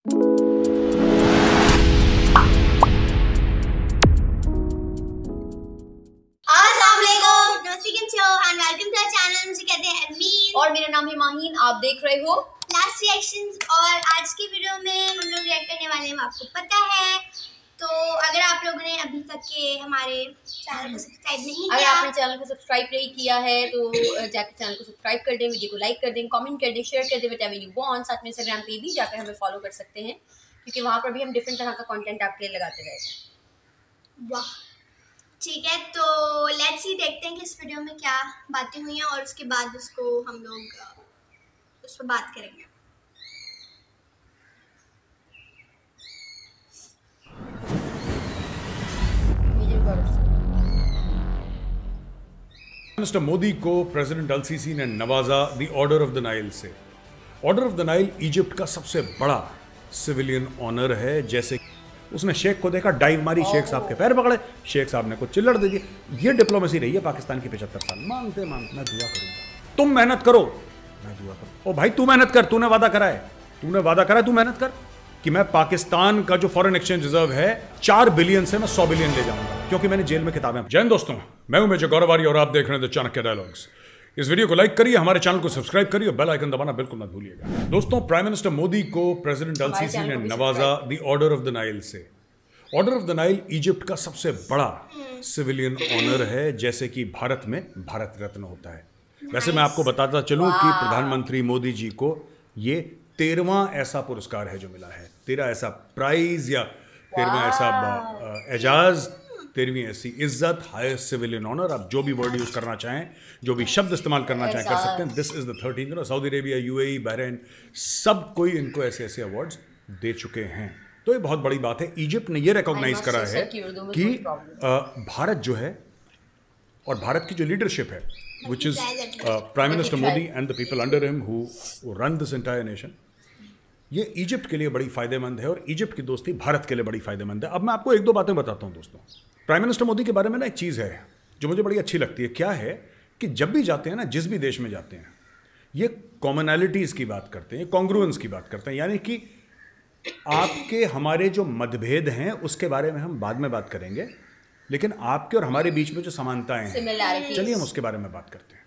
और मेरा नाम है माहीन, आप देख रहे हो लास्ट रिएक्शंस। और आज की वीडियो में हम लोग रिएक्ट करने वाले हैं, आपको पता है। तो अगर आप लोगों ने अभी तक के हमारे चैनल को सब्सक्राइब नहीं किया, अगर आपने चैनल को सब्सक्राइब नहीं किया है तो जाकर चैनल को सब्सक्राइब कर दें, वीडियो को लाइक कर दें, कमेंट कर दें, शेयर कर दें, व्हाटएवर यू वांट। साथ में इंस्टाग्राम पे भी जाकर हमें फॉलो कर सकते हैं, क्योंकि वहाँ पर भी हम डिफरेंट तरह का कंटेंट आपके लिए लगाते रहते हैं। वाह, ठीक है। तो लेट्स सी, देखते हैं कि इस वीडियो में क्या बातें हुई हैं और उसके बाद उसको हम लोग उस पर बात करेंगे। मिस्टर मोदी को प्रेसिडेंट अल-सीसी ने नवाजा the order of the Nile से। Order of the Nile Egypt का सबसे बड़ा सिविलियन ऑनर है। जैसे उसने शेख को देखा, डाइव मारी, शेख साहब के पैर पकड़े, शेख साहब ने कुछ चिल्लड़ दे दी। ये डिप्लोमेसी रही है पाकिस्तान की 75 साल। मांगते मांगते मैं दुआ करूंगा, तुम मेहनत करो, मैं दुआ करूं। ओ भाई तू मेहनत कर, तूने वादा करा है, तू मेहनत कर कि मैं पाकिस्तान का जो फॉरेन एक्सचेंज रिजर्व है 4 बिलियन से मैं 100 बिलियन ले जाऊंगा, क्योंकि मैंने जेल में किताबें। जय हिंद दोस्तों, मैं हूं मेजर गौरव आर्य और आप देख रहे हैं द चाणक्य डायलॉग्स। इस वीडियो को लाइक करिए, हमारे चैनल को सब्सक्राइब करिए और बेल आइकन दबाना बिल्कुल मत भूलिएगा। दोस्तों, प्राइम मिनिस्टर मोदी को प्रेसिडेंट अल-सीसी ने नवाजा the order of the Nile से। Order of the Nile Egypt का सबसे बड़ा सिविलियन ऑनर है, जैसे कि भारत में भारत रत्न होता है। वैसे मैं आपको बताता चलूं कि प्रधानमंत्री मोदी जी को ये 13वां ऐसा पुरस्कार है जो मिला है। 13 ऐसा प्राइज या 13वां ऐसा एजाज, 13वीं ऐसी इज्जत, हाईएस्ट सिविलियन ऑनर। आप जो भी वर्ड यूज करना चाहें, जो भी शब्द इस्तेमाल करना चाहें कर सकते हैं। This is the 13th। Saudi Arabia, UAE, Bahrain, सब कोई इनको ऐसे ऐसे अवार्ड्स दे चुके हैं। तो ये बहुत बड़ी बात है। इजिप्ट ने ये रिकॉग्नाइज करा है कि भारत जो है और भारत की जो लीडरशिप है, which is prime minister Modi and the people under him who run this entire nation, ये इजिप्ट के लिए बड़ी फायदेमंद है और इजिप्ट की दोस्ती भारत के लिए बड़ी फायदेमंद है। अब मैं आपको एक दो बातें बताता हूं दोस्तों। प्राइम मिनिस्टर मोदी के बारे में ना एक चीज़ है जो मुझे बड़ी अच्छी लगती है। क्या है कि जब भी जाते हैं ना, जिस भी देश में जाते हैं, ये कॉमनैलिटीज़ की बात करते हैं, कॉन्ग्रुएंस की बात करते हैं। यानी कि आपके हमारे जो मतभेद हैं उसके बारे में हम बाद में बात करेंगे, लेकिन आपके और हमारे बीच में जो समानताएं हैं, चलिए हम उसके बारे में बात करते हैं।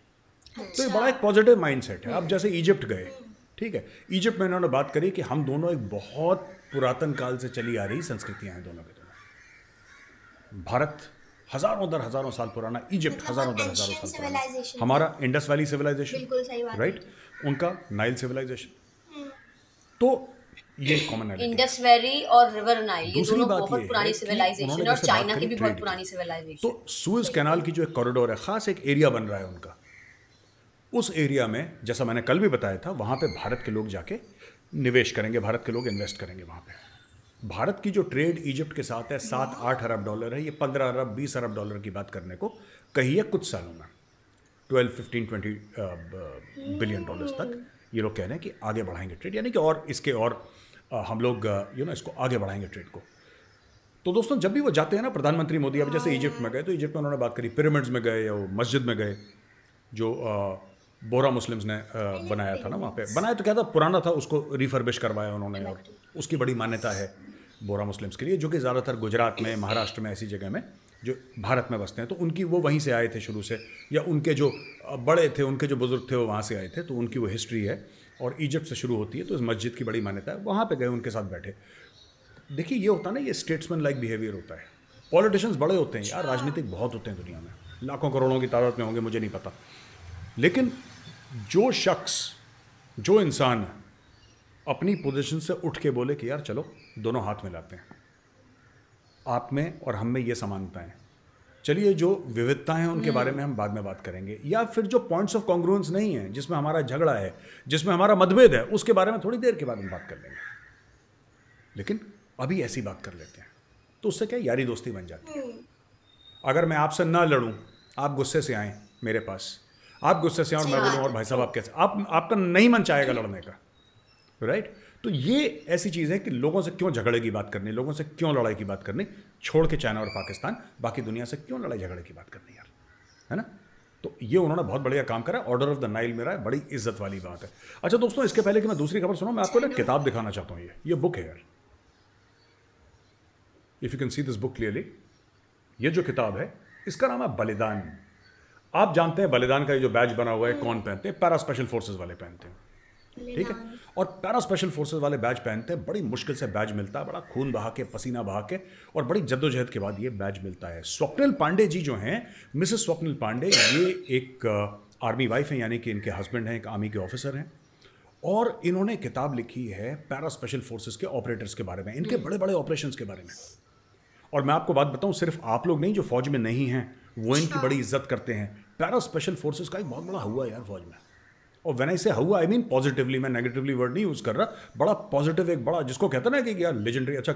तो ये बड़ा एक पॉजिटिव माइंडसेट है। अब जैसे इजिप्ट गए, ठीक है, इजिप्ट में इन्होंने बात करी कि हम दोनों एक बहुत पुरातन काल से चली आ रही संस्कृतियां हैं दोनों के दोनों। भारत हजारों साल पुराना, इजिप्ट हजारों साल पुराना। हमारा इंडस वैली सिविलाइजेशन, राइट, उनका नाइल सिविलाइजेशन। तो ये कॉमन है। इंडस वैली और रिवर नाइल, ये दोनों बहुत पुरानी सिविलाइजेशन, और चाइना की भी बहुत पुरानी सिविलाइजेशन। तो सुएज कैनाल की जो एक कॉरिडोर है, खास एक एरिया बन रहा है उनका। उस एरिया में, जैसा मैंने कल भी बताया था, वहाँ पे भारत के लोग जाके निवेश करेंगे, भारत के लोग इन्वेस्ट करेंगे वहाँ पे। भारत की जो ट्रेड इजिप्ट के साथ है 7-8 अरब डॉलर है। ये 15 अरब 20 अरब डॉलर की बात करने को कही है कुछ सालों में। 12, 15, 20 बिलियन डॉलर्स तक ये लोग कह रहे हैं कि आगे बढ़ाएंगे ट्रेड, यानी कि और इसके और हम लोग इसको आगे बढ़ाएंगे ट्रेड को। तो दोस्तों, जब भी वो जाते हैं ना प्रधानमंत्री मोदी, अब जैसे इजिप्ट में गए तो इजिप्ट में उन्होंने बात करी, पिरामिड्स में गए या मस्जिद में गए जो बोरा मुस्लिम्स ने बनाया था ना, वहाँ पे बनाया तो क्या था, पुराना था, उसको रिफर्बिश करवाया उन्होंने, और उसकी बड़ी मान्यता है बोरा मुस्लिम्स के लिए, जो कि ज़्यादातर गुजरात में, महाराष्ट्र में, ऐसी जगह में जो भारत में बसते हैं। तो उनकी वो वहीं से आए थे शुरू से, या उनके जो बड़े थे, उनके जो बुजुर्ग थे वो वहाँ से आए थे, तो उनकी वो हिस्ट्री है और इजिप्ट से शुरू होती है। तो इस मस्जिद की बड़ी मान्यता है। वहाँ पे गए, उनके साथ बैठे। देखिए, ये होता है ना, ये स्टेट्समैन लाइक बिहेवियर होता है। पॉलिटिशियंस बड़े होते हैं यार, राजनीतिक बहुत होते हैं दुनिया में, लाखों करोड़ों की तादाद में होंगे, मुझे नहीं पता। लेकिन जो शख्स, जो इंसान अपनी पोजीशन से उठ के बोले कि यार चलो दोनों हाथ मिलाते हैं, आप में और हम में ये समानताएं, चलिए जो विविधताएं हैं उनके बारे में हम बाद में बात करेंगे, या फिर जो पॉइंट्स ऑफ कॉन्ग्रुएंस नहीं है, जिसमें हमारा झगड़ा है, जिसमें हमारा मतभेद है, उसके बारे में थोड़ी देर के बाद हम बात कर लेंगे। लेकिन अभी ऐसी बात कर लेते हैं, तो उससे क्या यारी दोस्ती बन जाती है। अगर मैं आपसे ना लड़ूं, आप गुस्से से आएँ मेरे पास, आप गुस्से से आए और मैं बोलूँ और भाई साहब आप कैसे, आपका नहीं मन चाहेगा लड़ने का, राइट। तो ये ऐसी चीज़ है कि लोगों से क्यों झगड़े की बात करनी, लोगों से क्यों लड़ाई की बात करनी, छोड़ के चाइना और पाकिस्तान, बाकी दुनिया से क्यों लड़ाई झगड़े की बात करनी यार, है ना। तो ये उन्होंने बहुत बढ़िया काम करा। ऑर्डर ऑफ द नाइल मेरा है, बड़ी इज्जत वाली बात है। अच्छा दोस्तों, इसके पहले कि मैं दूसरी खबर सुनाऊं, मैं आपको ना किताब दिखाना चाहता हूँ। ये बुक है यार, if you can see this book clearly. ये जो किताब है इसका नाम है बलिदान। आप जानते हैं बलिदान का ये जो बैज बना हुआ है कौन पहनते हैं? पैरा स्पेशल फोर्सेस वाले पहनते हैं, ठीक है। और पैरा स्पेशल फोर्सेस वाले बैज पहनते हैं, बड़ी मुश्किल से बैज मिलता है, बड़ा खून बहा के, पसीना बहा के, और बड़ी जद्दोजहद के बाद ये बैज मिलता है। स्वप्निल पांडे जी जो हैं, मिसेस स्वप्निल पांडे, ये एक आर्मी वाइफ हैं, यानी कि इनके हस्बैंड हैं एक आर्मी के ऑफिसर हैं, और इन्होंने किताब लिखी है पैरा स्पेशल फोर्सेस के ऑपरेटर्स के बारे में, इनके बड़े बड़े ऑपरेशंस के बारे में। और मैं आपको बात बताऊं, सिर्फ आप लोग नहीं जो फौज में नहीं हैं वो इनकी बड़ी इज्जत करते हैं। पैरा स्पेशल फोर्सेस का एक बहुत बड़ा हुआ है यार फौज में, और व्हेन आई से हुआ आई मीन पॉजिटिवली, मैं नेगेटिवली वर्ड नहीं यूज कर रहा, बड़ा पॉजिटिव, एक बड़ा जिसको कहते हैं ना कि यार लेजेंडरी। अच्छा,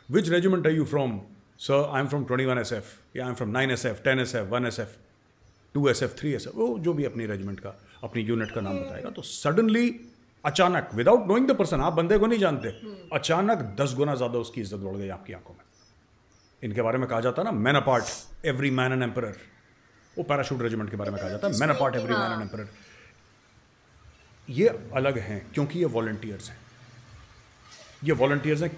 which regiment are you from? Sir I am from 21 SF, या I am from 9 SF, 10 SF, 1 SF, 2 SF, 3 SF, वो जो भी अपनी रेजिमेंट का, अपनी यूनिट का नाम बताएगा। तो सडनली अचानक, विदाउट नोइंग द पर्सन, आप बंदे को नहीं जानते, अचानक 10 गुना ज्यादा उसकी इज्जत बढ़ गई आपकी आंखों में। इनके बारे में कहा जाता है ना, man apart every man an emperor. वो पैराशूट रेजिमेंट के बारे में कहा जाता है, man apart every man an emperor. ये अलग हैं क्योंकि ये वॉलंटियर्स हैं, ये वॉलंटियर्स हैं।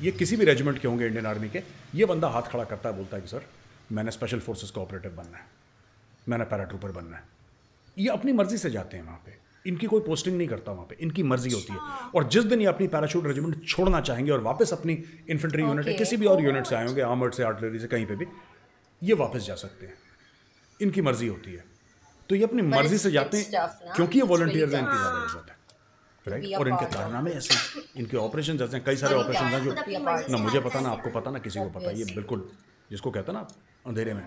ये किसी भी रेजिमेंट के होंगे इंडियन आर्मी के, ये बंदा हाथ खड़ा करता है, बोलता है कि सर मैंने स्पेशल फोर्सेस का ऑपरेटिव बनना है, मैंने पैराट्रूपर बनना है। ये अपनी मर्जी से जाते हैं वहाँ पे, इनकी कोई पोस्टिंग नहीं करता वहाँ पे, इनकी मर्जी होती है। और जिस दिन ये अपनी पैराशूट रेजिमेंट छोड़ना चाहेंगे और वापस अपनी इन्फेंट्री यूनिट या किसी भी और यूनिट से आए होंगे, आर्मर्ड से, आर्टिलरी से, कहीं पे भी, ये वापस जा सकते हैं, इनकी मर्जी होती है। तो ये अपनी मर्जी से जाते हैं क्योंकि ये वॉलंटियर्स हैं, इनकी ज़्यादा इज्जत है, राइट। और इनके कारनामे ऐसे, इनके ऑपरेशन ऐसे हैं, कई सारे ऑपरेशन हैं जो ना मुझे पता, ना आपको पता, ना किसी को पता। ये बिल्कुल जिसको कहते हैं ना अंधेरे में,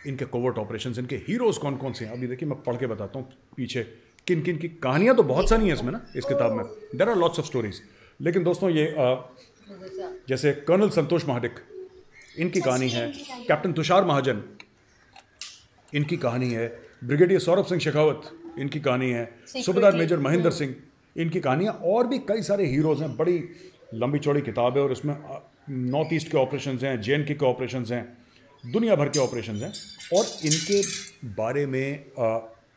इनके कोवर्ट ऑपरेशन, इनके हीरोज कौन कौन से हैं अभी देखिए मैं पढ़ के बताता हूँ पीछे किन किन की कहानियाँ। तो बहुत सारी हैं इसमें ना, इस किताब में there are lots of stories. लेकिन दोस्तों ये जैसे कर्नल संतोष महाडिक, इनकी कहानी है। कैप्टन तुषार महाजन, इनकी कहानी है। ब्रिगेडियर सौरभ सिंह शेखावत, इनकी कहानी है। सूबेदार मेजर महेंद्र सिंह, इनकी कहानियाँ। और भी कई सारे हीरोज़ हैं, बड़ी लंबी चौड़ी किताब है। और इसमें नॉर्थ ईस्ट के ऑपरेशंस हैं, JNK के ऑपरेशंस हैं, दुनिया भर के ऑपरेशंस हैं। और इनके बारे में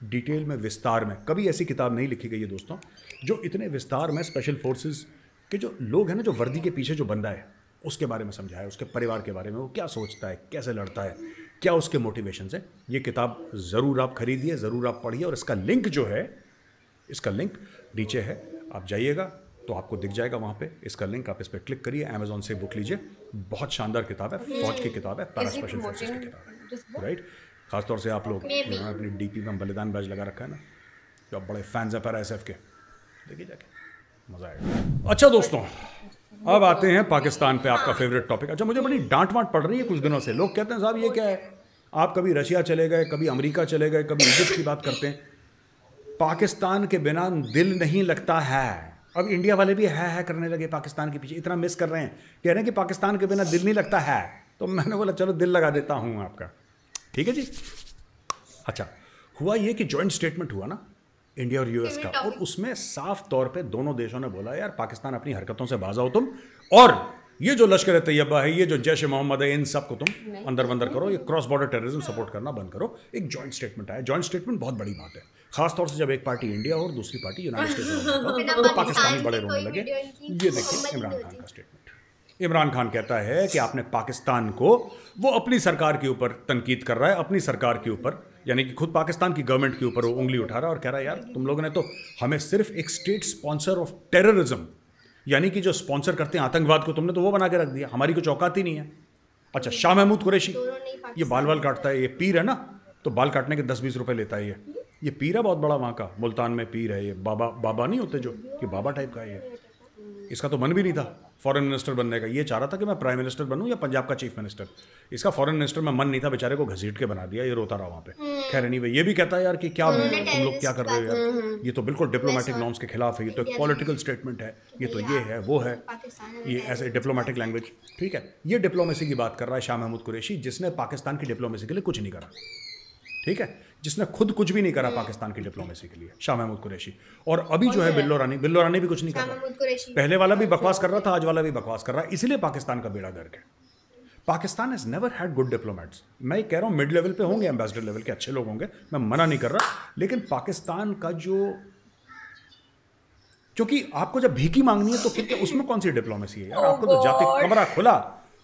डिटेल में, विस्तार में कभी ऐसी किताब नहीं लिखी गई है दोस्तों, जो इतने विस्तार में स्पेशल फोर्सेस के जो लोग हैं ना, जो वर्दी के पीछे जो बंदा है, उसके बारे में समझाया, उसके परिवार के बारे में, वो क्या सोचता है, कैसे लड़ता है, क्या उसके मोटिवेशंस हैं। ये किताब ज़रूर आप खरीदिए, ज़रूर आप पढ़िए। और इसका लिंक जो है, इसका लिंक नीचे है, आप जाइएगा तो आपको दिख जाएगा वहाँ पे इसका लिंक। आप इस पर क्लिक करिए, अमेजोन से बुक लीजिए। बहुत शानदार किताब है, फौज की किताब है, पैरा स्पेशल फोर्सेस की किताब है, राइट। खासतौर से आप लोग अपनी DP में बलिदान बैज लगा रखा है ना, जो आप बड़े फैंस हैं पैरा SF के, देखिए जाके मज़ा आएगा। अच्छा दोस्तों, अब आते हैं पाकिस्तान पे, आपका फेवरेट टॉपिक। अच्छा, मुझे बड़ी डांट वांट पड़ रही है कुछ दिनों से। लोग कहते हैं साहब ये क्या है, आप कभी रशिया चले गए, कभी अमेरिका चले गए, कभी इजिप्ट की बात करते हैं, पाकिस्तान के बिना दिल नहीं लगता है। अब इंडिया वाले भी है करने लगे पाकिस्तान के पीछे, इतना मिस कर रहे हैं, कह रहे हैं कि पाकिस्तान के बिना दिल नहीं लगता है। तो मैंने बोला चलो दिल लगा देता हूँ आपका, ठीक है जी। अच्छा, हुआ ये कि जॉइंट स्टेटमेंट हुआ ना इंडिया और US का, और उसमें साफ तौर पे दोनों देशों ने बोला यार पाकिस्तान अपनी हरकतों से बाज आओ तुम, और ये जो लश्कर तैयबा है, ये जो जैश मोहम्मद है, इन सब को तुम अंदर बंदर करो, ये क्रॉस बॉर्डर टेररिज्म सपोर्ट करना बंद करो। एक जॉइंट स्टेटमेंट आया। जॉइंट स्टेटमेंट बहुत बड़ी बात है, खासतौर से जब एक पार्टी इंडिया और दूसरी पार्टी यूनाइटेड स्टेट्स तो पाकिस्तानी बड़े रोने लगे। ये देखिए इमरान खान का स्टेटमेंट। इमरान खान कहता है कि आपने पाकिस्तान को, वो अपनी सरकार के ऊपर तनकीद कर रहा है, अपनी सरकार के ऊपर, यानी कि खुद पाकिस्तान की गवर्नमेंट के ऊपर वो उंगली उठा रहा है और कह रहा है यार तुम लोगों ने तो हमें सिर्फ एक स्टेट स्पॉन्सर ऑफ टेररिज्म, यानी कि जो स्पॉन्सर करते हैं आतंकवाद को, तुमने तो वो बना के रख दिया, हमारी कुछ औकात ही नहीं है। अच्छा, शाह महमूद कुरैशी, ये बाल काटता है, ये पीर है ना, तो बाल काटने के 10-20 रुपए लेता है। ये पीर है बहुत बड़ा, वहाँ का मुल्तान में पीर है। ये बाबा नहीं होते जो, कि बाबा टाइप का है। इसका तो मन भी नहीं था फॉरेन मिनिस्टर बनने का, ये चाह रहा था कि मैं प्राइम मिनिस्टर बनूं या पंजाब का चीफ मिनिस्टर। इसका फॉरेन मिनिस्टर में मन नहीं था, बेचारे को घसीट के बना दिया, ये रोता रहा वहाँ पे। खैर नहीं भाई, ये भी कहता है यार कि क्या तुम लोग क्या कर रहे हो यार, ये तो बिल्कुल डिप्लोमेटिक नॉर्म्स के खिलाफ है, ये तो एक पॉलिटिकल स्टेटमेंट है, ये तो ये है वो है, ये ऐसे डिप्लोमेटिक लैंग्वेज, ठीक है। ये डिप्लोमेसी की बात कर रहा है शाह महमूद कुरैशी, जिसने पाकिस्तान की डिप्लोमेसी के लिए कुछ नहीं करा, ठीक है, जिसने खुद कुछ भी नहीं करा पाकिस्तान की डिप्लोमेसी के लिए, शाह महमूद कुरैशी। और अभी जो है बिल्लो रानी भी कुछ नहीं कर रहा। पहले वाला भी बकवास कर रहा था, आज वाला भी बकवास कर रहा है, इसलिए पाकिस्तान का बेड़ा गर्क है। Pakistan has never had good diplomats. मैं कह रहा हूँ मिड लेवल पे होंगे, एम्बेसडर लेवल के अच्छे लोग होंगे, मैं मना नहीं कर रहा, लेकिन पाकिस्तान का जो, क्योंकि आपको जब भीखी मांगनी है तो फिर क्या उसमें कौन सी डिप्लोमेसी है यार? आपको तो जाते कमरा खुला,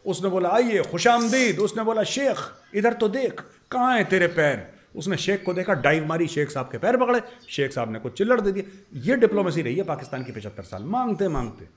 उसने बोला आइए खुशामदीद, उसने बोला शेख इधर तो देख कहाँ है तेरे पैर, उसने शेख को देखा, डाइव मारी, शेख साहब के पैर पकड़े, शेख साहब ने कुछ चिल्लड़ दे दिया। ये डिप्लोमेसी रही है पाकिस्तान की 75 साल, मांगते मांगते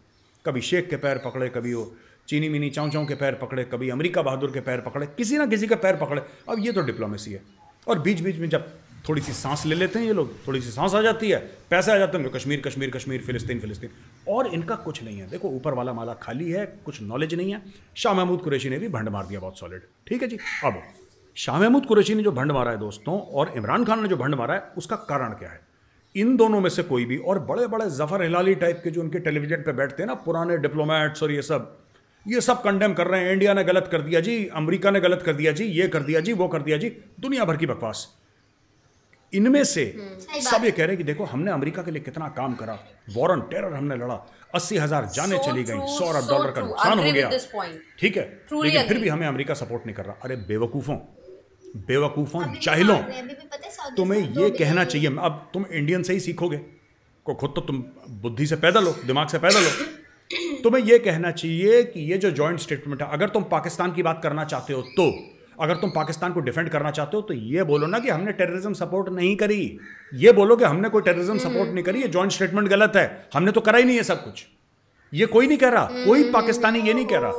कभी शेख के पैर पकड़े, कभी वो चीनी मिनी चाँव चाँव के पैर पकड़े, कभी अमेरिका बहादुर के पैर पकड़े, किसी ना किसी के पैर पकड़े। अब ये तो डिप्लोमेसी है। और बीच बीच में जब थोड़ी सी सांस ले लेते हैं ये लोग, थोड़ी सी सांस आ जाती है, पैसे आ जाते हैं, कश्मीर कश्मीर कश्मीर, फिलिस्तीन फिलिस्तीन, और इनका कुछ नहीं है। देखो ऊपर वाला माला खाली है, कुछ नॉलेज नहीं है। शाह महमूद कुरैशी ने भी भंड मार दिया बहुत सॉलिड, ठीक है जी। अब शाह महमूद कुरैशी ने जो भंड मारा है दोस्तों, और इमरान खान ने जो भंड मारा है, उसका कारण क्या है? इन दोनों में से कोई भी, और बड़े बड़े जफर हिलाली टाइप के जो उनके टेलीविजन पे बैठते हैं ना, पुराने डिप्लोमेट्स, और ये सब कंडेम कर रहे हैं, इंडिया ने गलत कर दिया जी, अमेरिका ने गलत कर दिया जी, ये कर दिया जी, वो कर दिया जी, दुनिया भर की बकवास। इनमें से सब ये कह रहे हैं कि देखो हमने अमेरिका के लिए कितना काम करा, वॉर ऑन टेरर हमने लड़ा, 80,000 जानें चली गई, $100 अरब डॉलर का नुकसान हो गया, ठीक है, लेकिन फिर भी हमें अमेरिका सपोर्ट नहीं कर रहा। अरे बेवकूफों, जाहिलों, तुम्हें ये कहना चाहिए। अब तुम इंडियन से ही सीखोगे, को खुद तो तुम बुद्धि से पैदल हो, दिमाग से पैदल हो। तुम्हें ये कहना चाहिए कि ये जो जॉइंट स्टेटमेंट है, अगर तुम पाकिस्तान की बात करना चाहते हो, तो अगर तुम पाकिस्तान को डिफेंड करना चाहते हो, तो ये बोलो ना कि हमने टेररिज्म सपोर्ट नहीं करी, ये बोलो कि हमने कोई टेररिज्म सपोर्ट नहीं करी, ये जॉइंट स्टेटमेंट गलत है, हमने तो करा ही नहीं है सब कुछ। ये कोई नहीं कह रहा, कोई पाकिस्तानी ये नहीं कह रहा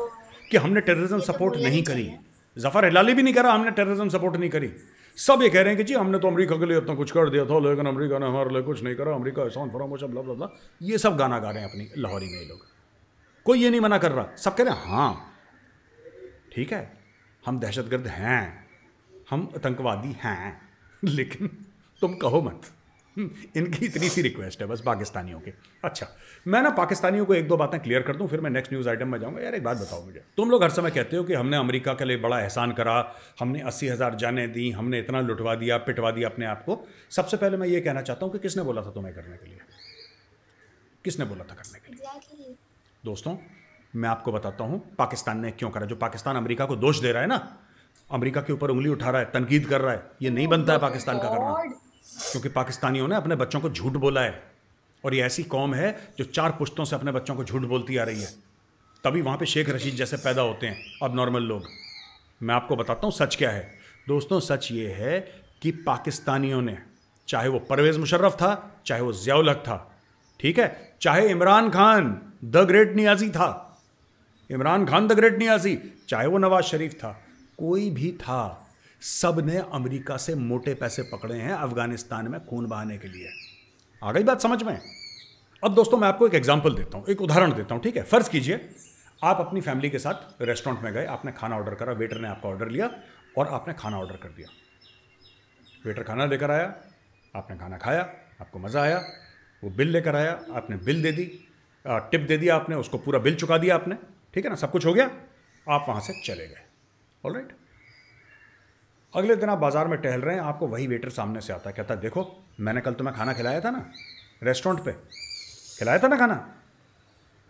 कि हमने टेररिज्म सपोर्ट नहीं करी। जफर हिलाली भी नहीं कह रहा हमने टेररिज्म सपोर्ट नहीं करी। सब ये कह रहे हैं कि जी हमने तो अमेरिका के लिए इतना कुछ कर दिया था, लेकिन अमेरिका ने हमारे लिए कुछ नहीं करा, अमेरिका एहसान फरामोश, ब्ला ब्ला ब्ला। ये सब गाना गा रहे हैं अपनी लाहौरी में ये लोग। कोई ये नहीं मना कर रहा, सब कह रहे हैं हाँ ठीक है, हम दहशतगर्द हैं, हम आतंकवादी हैं, लेकिन तुम कहो मत। इनकी इतनी सी रिक्वेस्ट है बस पाकिस्तानियों की। अच्छा, मैं ना पाकिस्तानियों को एक दो बातें क्लियर कर दूं, फिर मैं नेक्स्ट न्यूज़ आइटम में जाऊंगा। यार एक बात बताओ मुझे, तुम लोग हर समय कहते हो कि हमने अमेरिका के लिए बड़ा एहसान करा, हमने 80,000 जानें दी, हमने इतना लुटवा दिया, पिटवा दिया अपने आप को। सबसे पहले मैं ये कहना चाहता हूँ कि किसने बोला था तुम्हें करने के लिए? किसने बोला था करने के लिए? दोस्तों मैं आपको बताता हूँ पाकिस्तान ने क्यों करा। जो पाकिस्तान अमेरिका को दोष दे रहा है ना, अमेरिका के ऊपर उंगली उठा रहा है, तनकीद कर रहा है, ये नहीं बनता है पाकिस्तान का करना, क्योंकि पाकिस्तानियों ने अपने बच्चों को झूठ बोला है। और ये ऐसी कौम है जो 4 पुश्तों से अपने बच्चों को झूठ बोलती आ रही है, तभी वहाँ पे शेख रशीद जैसे पैदा होते हैं अब नॉर्मल लोग। मैं आपको बताता हूँ सच क्या है दोस्तों। सच ये है कि पाकिस्तानियों ने, चाहे वो परवेज़ मुशर्रफ था, चाहे वो ज़िया उल हक था, ठीक है, चाहे इमरान खान द ग्रेट नियाज़ी था, इमरान खान द ग्रेट नियाज़ी, चाहे वो नवाज शरीफ था, कोई भी था, सब ने अमेरिका से मोटे पैसे पकड़े हैं अफगानिस्तान में खून बहाने के लिए। आ गई बात समझ में? अब दोस्तों मैं आपको एक एग्जांपल देता हूं, एक उदाहरण देता हूं, ठीक है। फर्ज कीजिए आप अपनी फैमिली के साथ रेस्टोरेंट में गए, आपने खाना ऑर्डर करा, वेटर ने आपका ऑर्डर लिया और आपने खाना ऑर्डर कर दिया। वेटर खाना लेकर आया, आपने खाना खाया, आपको मज़ा आया, वो बिल लेकर आया, आपने बिल दे दी, टिप दे दिया आपने, उसको पूरा बिल चुका दिया आपने, ठीक है ना, सब कुछ हो गया, आप वहाँ से चले गए। ऑलराइट, अगले दिन आप बाजार में टहल रहे हैं, आपको वही वेटर सामने से आता है, कहता है देखो मैंने कल तुम्हें खाना खिलाया था ना, रेस्टोरेंट पे खिलाया था ना खाना?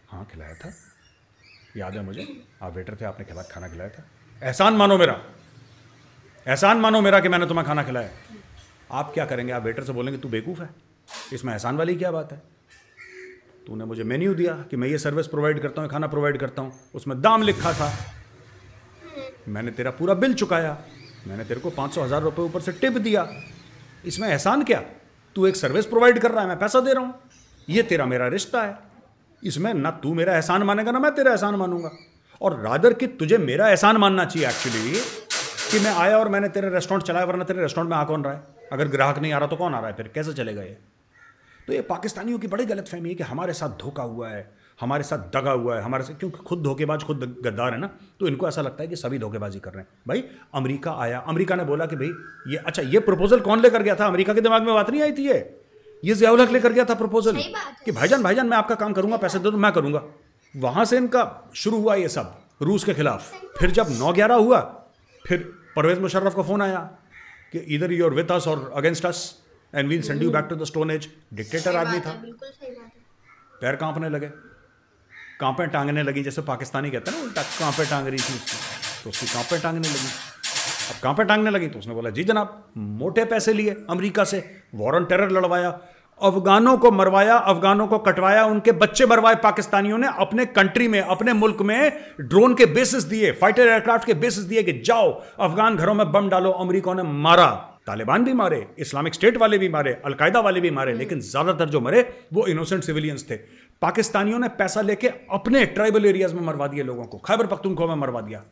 हाँ खिलाया था, याद है मुझे, आप वेटर थे, आपने खाना खिलाया था, एहसान मानो मेरा, एहसान मानो मेरा कि मैंने तुम्हें खाना खिलाया। आप क्या करेंगे? आप वेटर से बोलेंगे तू बेवकूफ़ है, इसमें एहसान वाली क्या बात है, तूने मुझे मेन्यू दिया कि मैं ये सर्विस प्रोवाइड करता हूँ, खाना प्रोवाइड करता हूँ, उसमें दाम लिखा था, मैंने तेरा पूरा बिल चुकाया, मैंने तेरे को 500,000 रुपये ऊपर से टिप दिया, इसमें एहसान क्या? तू एक सर्विस प्रोवाइड कर रहा है, मैं पैसा दे रहा हूँ, ये तेरा मेरा रिश्ता है, इसमें ना तू मेरा एहसान मानेगा ना मैं तेरा एहसान मानूंगा। और रादर कि तुझे मेरा एहसान मानना चाहिए एक्चुअली कि मैं आया और मैंने तेरे रेस्टोरेंट चलाया, वरना तेरे रेस्टोरेंट में आ कौन रहा है? अगर ग्राहक नहीं आ रहा तो कौन आ रहा है? फिर कैसे चलेगा ये? तो ये पाकिस्तानियों की बड़ी गलतफहमी है कि हमारे साथ धोखा हुआ है, हमारे साथ दगा हुआ है, हमारे साथ, क्योंकि खुद धोखेबाज, खुद गद्दार है ना, तो इनको ऐसा लगता है कि सभी धोखेबाजी कर रहे हैं। भाई अमेरिका आया, अमेरिका ने बोला कि भाई ये, अच्छा ये प्रपोजल कौन लेकर गया था? अमेरिका के दिमाग में बात नहीं आई थी, ये ज़िया उल हक लेकर गया था प्रपोजल कि भाईजान मैं आपका काम करूंगा, पैसे दे दो, मैं करूंगा। वहां से इनका शुरू हुआ ये सब रूस के खिलाफ। फिर जब 9/11 हुआ, फिर परवेज मुशर्रफ का फोन आया कि इधर यूर विद अस और against us and we'll send you back to the stone age. Dictator आदमी था, पैर कांपने लगे, कांपे टांगने लगी, जैसे पाकिस्तानी कहते हैं ना, उल्टा कांपे टांग रही थी उसकी। तो उसकी कांपे टांगने लगी। अब कांपे टांगने लगी तो उसने बोला जी जनाब, मोटे पैसे लिए अमेरिका से, वॉर ऑन टेरर लड़वाया, अफगानों को मरवाया, अफगानों को कटवाया, उनके बच्चे मरवाए पाकिस्तानियों ने, अपने कंट्री में, अपने मुल्क में ड्रोन के बेसिस दिए, फाइटर एयरक्राफ्ट के बेसिस दिए कि जाओ अफगान घरों में बम डालो। अमेरिका ने मारा, तालिबान भी मारे, इस्लामिक स्टेट वाले भी मारे, अलकायदा वाले भी मारे, लेकिन ज्यादातर जो मरे वो इनोसेंट सिविलियंस थे। पाकिस्तानियों ने पैसा लेके अपने ट्राइबल एरियाज में मरवा दिए लोगों को, खैबर पख्तूनख्वा में मरवा दिया।